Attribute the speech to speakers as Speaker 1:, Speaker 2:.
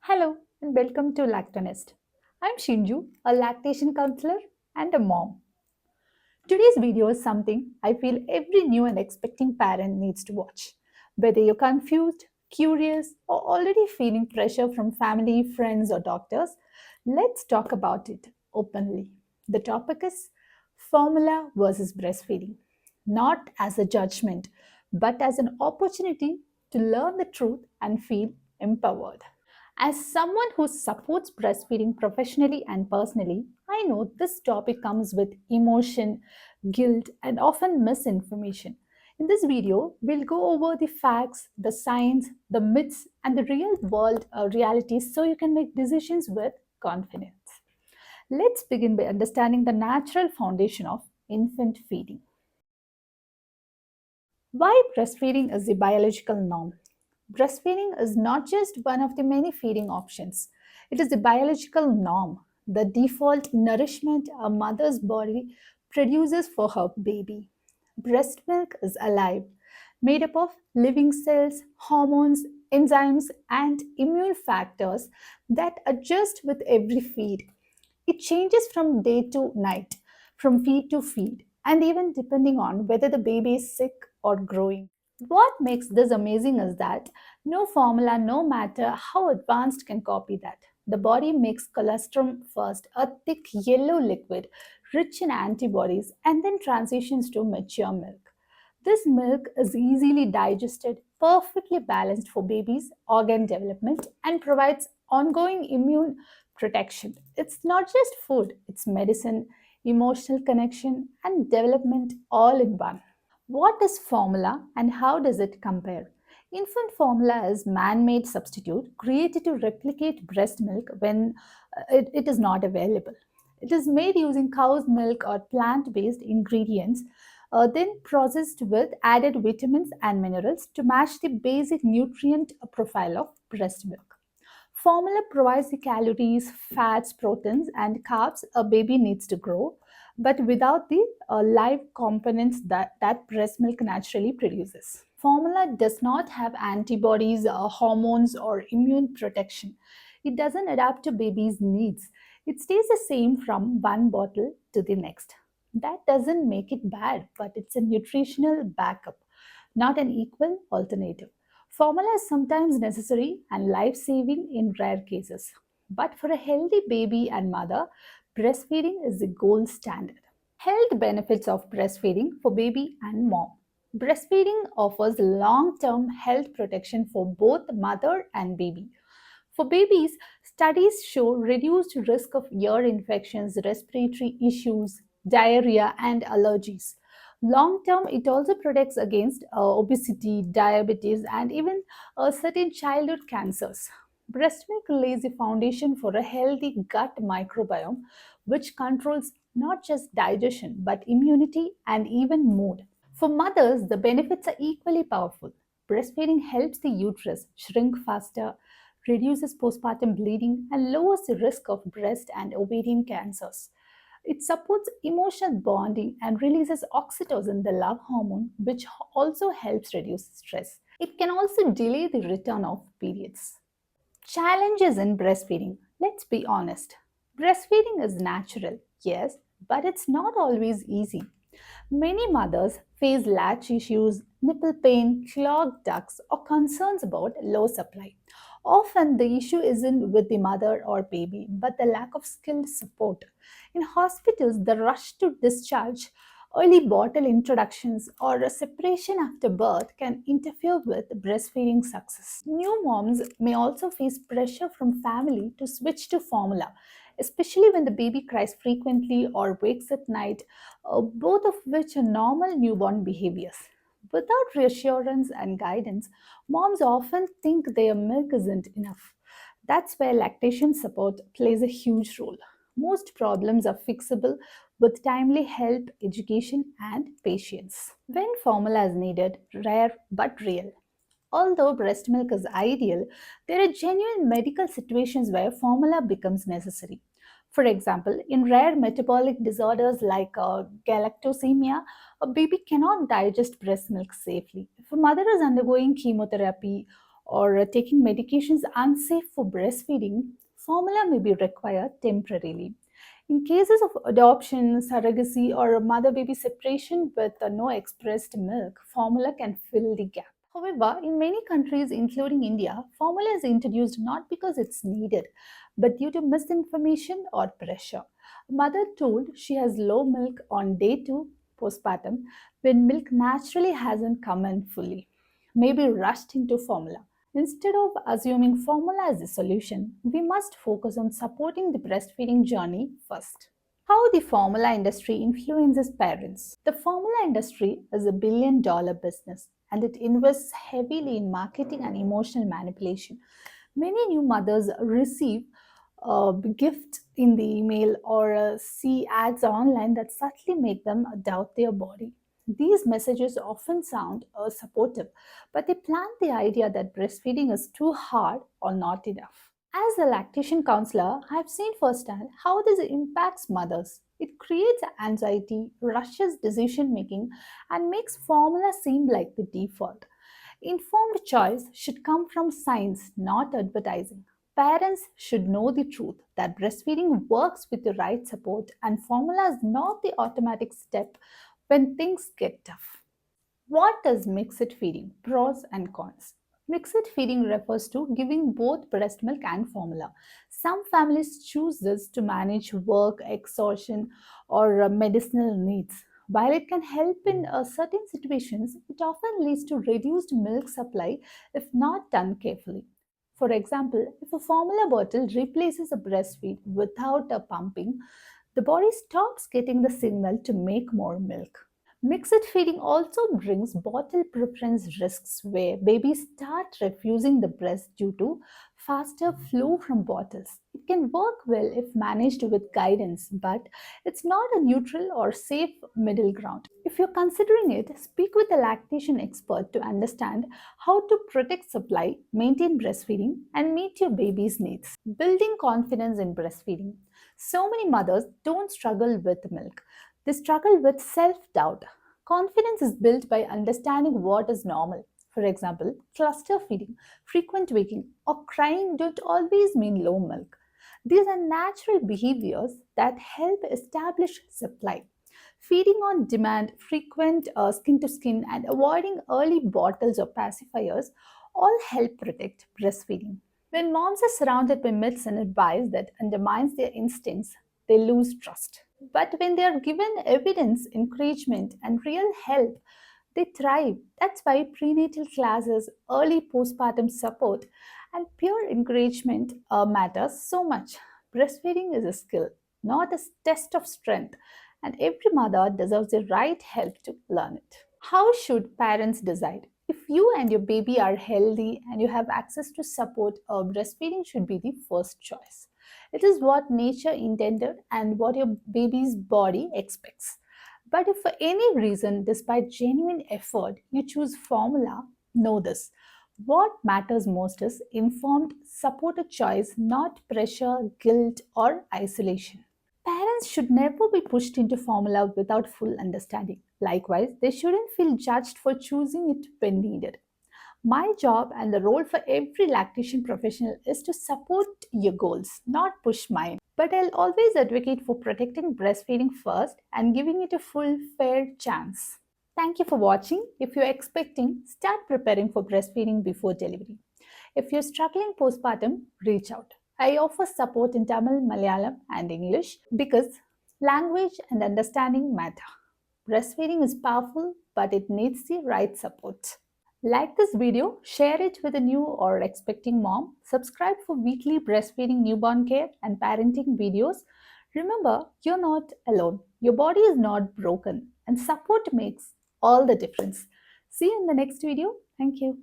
Speaker 1: Hello and welcome to Lactonist. I'm Shinju, a lactation counselor and a mom. Today's video is something I feel every new and expecting parent needs to watch. Whether you're confused, curious, or already feeling pressure from family, friends, or doctors, let's talk about it openly. The topic is formula versus breastfeeding, not as a judgment, but as an opportunity to learn the truth and feel empowered. As someone who supports breastfeeding professionally and personally, I know this topic comes with emotion, guilt, and often misinformation. In this video, we'll go over the facts, the science, the myths, and the real world realities so you can make decisions with confidence. Let's begin by understanding the natural foundation of infant feeding. Why breastfeeding is the biological norm? Breastfeeding is not just one of the many feeding options, it is the biological norm, the default nourishment a mother's body produces for her baby. Breast milk is alive, made up of living cells, hormones, enzymes, and immune factors that adjust with every feed. It changes from day to night, from feed to feed, and even depending on whether the baby is sick or growing. What makes this amazing is that no formula, no matter how advanced, can copy that. The body makes colostrum first, a thick yellow liquid rich in antibodies, and then transitions to mature milk. This milk is easily digested, perfectly balanced for babies' organ development, and provides ongoing immune protection. It's not just food, it's medicine, emotional connection, and development all in one. What is formula and how does it compare? Infant formula is man-made substitute created to replicate breast milk when it is not available. It is made using cow's milk or plant-based ingredients, then processed with added vitamins and minerals to match the basic nutrient profile of breast milk. Formula provides the calories, fats, proteins, and carbs a baby needs to grow, but without the live components that breast milk naturally produces. Formula does not have antibodies, hormones, or immune protection. It doesn't adapt to baby's needs. It stays the same from one bottle to the next. That doesn't make it bad, but it's a nutritional backup, not an equal alternative. Formula is sometimes necessary and life saving in rare cases. But for a healthy baby and mother, breastfeeding is the gold standard. Health benefits of breastfeeding for baby and mom. Breastfeeding offers long term health protection for both mother and baby. For babies, studies show reduced risk of ear infections, respiratory issues, diarrhea, and allergies. Long term, it also protects against obesity, diabetes, and even certain childhood cancers. Breast milk lays the foundation for a healthy gut microbiome, which controls not just digestion but immunity and even mood. For mothers, the benefits are equally powerful. Breastfeeding helps the uterus shrink faster, reduces postpartum bleeding, and lowers the risk of breast and ovarian cancers. It supports emotional bonding and releases oxytocin, the love hormone, which also helps reduce stress. It can also delay the return of periods. Challenges in breastfeeding. Let's be honest. Breastfeeding is natural, yes, but it's not always easy. Many mothers face latch issues, nipple pain, clogged ducts, or concerns about low supply. Often, the issue isn't with the mother or baby, but the lack of skilled support. In hospitals, the rush to discharge, early bottle introductions, or a separation after birth can interfere with breastfeeding success. New moms may also face pressure from family to switch to formula, especially when the baby cries frequently or wakes at night, both of which are normal newborn behaviors. Without reassurance and guidance, moms often think their milk isn't enough. That's where lactation support plays a huge role. Most problems are fixable with timely help, education, and patience. When formula is needed, rare but real. Although breast milk is ideal, there are genuine medical situations where formula becomes necessary. For example, in rare metabolic disorders like galactosemia, a baby cannot digest breast milk safely. If a mother is undergoing chemotherapy or taking medications unsafe for breastfeeding, formula may be required temporarily. In cases of adoption, surrogacy, or mother baby separation with no expressed milk, formula can fill the gap. However, in many countries, including India, formula is introduced not because it's needed, but due to misinformation or pressure. A mother told she has low milk on day 2 postpartum when milk naturally hasn't come in fully, may be rushed into formula. Instead of assuming formula as a solution, we must focus on supporting the breastfeeding journey first. How the formula industry influences parents. The formula industry is a $1 billion business and it invests heavily in marketing and emotional manipulation. Many new mothers receive a gift in the email or see ads online that subtly make them doubt their body. These messages often sound supportive, but they plant the idea that breastfeeding is too hard or not enough. As a lactation counselor, I've seen firsthand how this impacts mothers. It creates anxiety, rushes decision making, and makes formula seem like the default. Informed choice should come from science, not advertising. Parents should know the truth that breastfeeding works with the right support and formula is not the automatic step when things get tough. What is mixed feeding? Pros and cons. Mixed feeding refers to giving both breast milk and formula. Some families choose this to manage work, exhaustion, or medicinal needs. While it can help in certain situations, it often leads to reduced milk supply if not done carefully. For example, if a formula bottle replaces a breastfeed without a pumping, the body stops getting the signal to make more milk. Mixed feeding also brings bottle preference risks where babies start refusing the breast due to faster flow from bottles. It can work well if managed with guidance, but it's not a neutral or safe middle ground. If you're considering it, speak with a lactation expert to understand how to protect supply, maintain breastfeeding, and meet your baby's needs. Building confidence in breastfeeding. So many mothers don't struggle with milk. They struggle with self doubt. Confidence is built by understanding what is normal. For example, cluster feeding, frequent waking, or crying don't always mean low milk. These are natural behaviors that help establish supply. Feeding on demand, frequent skin to skin, and avoiding early bottles or pacifiers all help protect breastfeeding. When moms are surrounded by myths and advice that undermines their instincts, they lose trust. But when they are given evidence, encouragement, and real help, they thrive. That's why prenatal classes, early postpartum support, and peer encouragement matters so much. Breastfeeding is a skill, not a test of strength, and every mother deserves the right help to learn it. How should parents decide? If you and your baby are healthy and you have access to support, breastfeeding should be the first choice. It is what nature intended and what your baby's body expects. But if for any reason, despite genuine effort, you choose formula, know this. What matters most is informed, supported choice, not pressure, guilt, or isolation. Parents should never be pushed into formula without full understanding. Likewise, they shouldn't feel judged for choosing it when needed. My job and the role for every lactation professional is to support your goals, not push mine. But I'll always advocate for protecting breastfeeding first and giving it a full, fair chance. Thank you for watching. If you're expecting, start preparing for breastfeeding before delivery. If you're struggling postpartum, reach out. I offer support in Tamil, Malayalam, and English because language and understanding matter. Breastfeeding is powerful, but it needs the right support. Like this video, share it with a new or expecting mom, subscribe for weekly breastfeeding, newborn care, and parenting videos. Remember, you're not alone. Your body is not broken, and support makes all the difference. See you in the next video. Thank you.